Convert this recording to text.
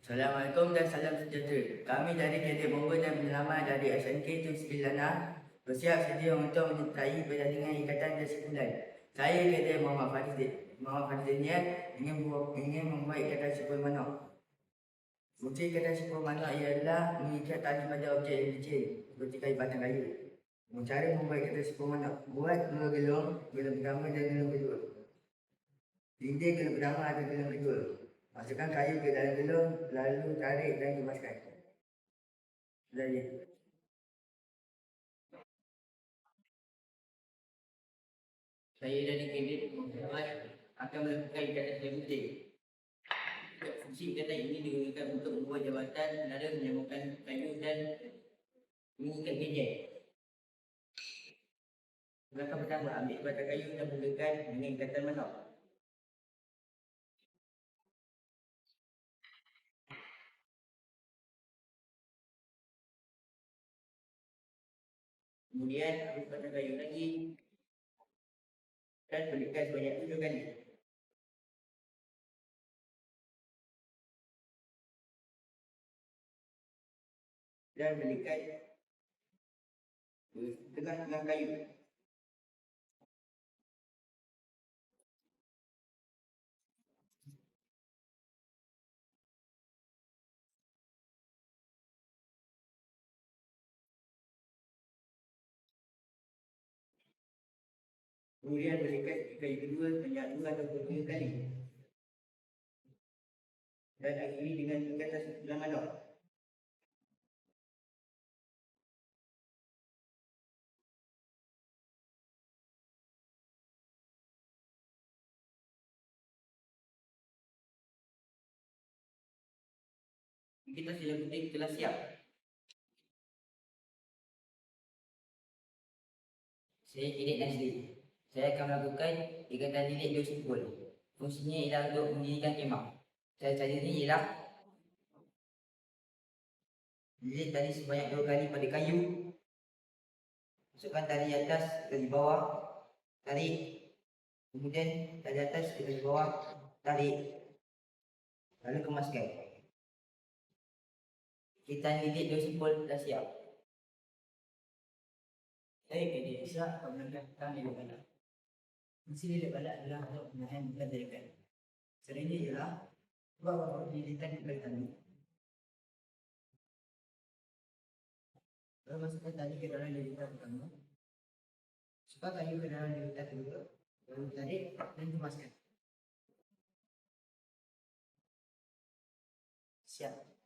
Assalamualaikum dan salam sejahtera. Kami dari Kadir Bomba dan Penyelamat dari SNK Tim 9A bersiap sedia untuk menyertai pertandingan Ikatan Disiplinan. Saya Kadir Muhammad Fadil Niat ingin membuat ikatan sipul manok. Fungsi ikatan sipul manok ialah mengikat tali pada objek yang licin seperti kayu batang kayu. Cara membuat ikatan sipul manok, buat dua gelung pertama dan gelung kedua. Tindik gelung pertama atau gelung kedua. Masukkan kayu ke dalam gelung, lalu tarik dan kemaskan. Jadi, saya dari Kadir Muhammad akan melakukan ikatan sebuting. Fungsi ikatan ini digunakan untuk membuat jawatan, menara, menyambungkan kayu dan mengikat gadget. Langkah pertama, ambil batang kayu dan mulakan dengan ikatan manok. Kemudian ambil batang kayu lagi dan berikan sebanyak 7 kali. Dan berikan tengah-tengah kayu. Kemudian berikan kayu kedua sebanyak 2 atau 3 kali. Dan akhiri dengan ikatan sebelah manok. Kita sila putih telah siap. Saya Edik Nazli. Saya akan melakukan ikatan lilit dua simpul. Fungsinya ialah untuk mendirikan kemah. Cara ini ialah lilit tali sebanyak 2 kali pada kayu. Masukkan tali atas ke di bawah, tarik. Kemudian tali atas ke di bawah, tarik. Lalu kemaskan. Ikatan lilit dua simpul telah siap. Saya Edik Isyak akan menegakkan lilit balak. Fungsi lilit balak adalah untuk menahan bukan tarikan. Caranya ialah buat lilitan kembali tali. Lalu masukkan tali ke dalam lilitan pertama. Masukkan kayu ke dalam lilitan kedua. Lalu tarik dan kemaskan. Siap.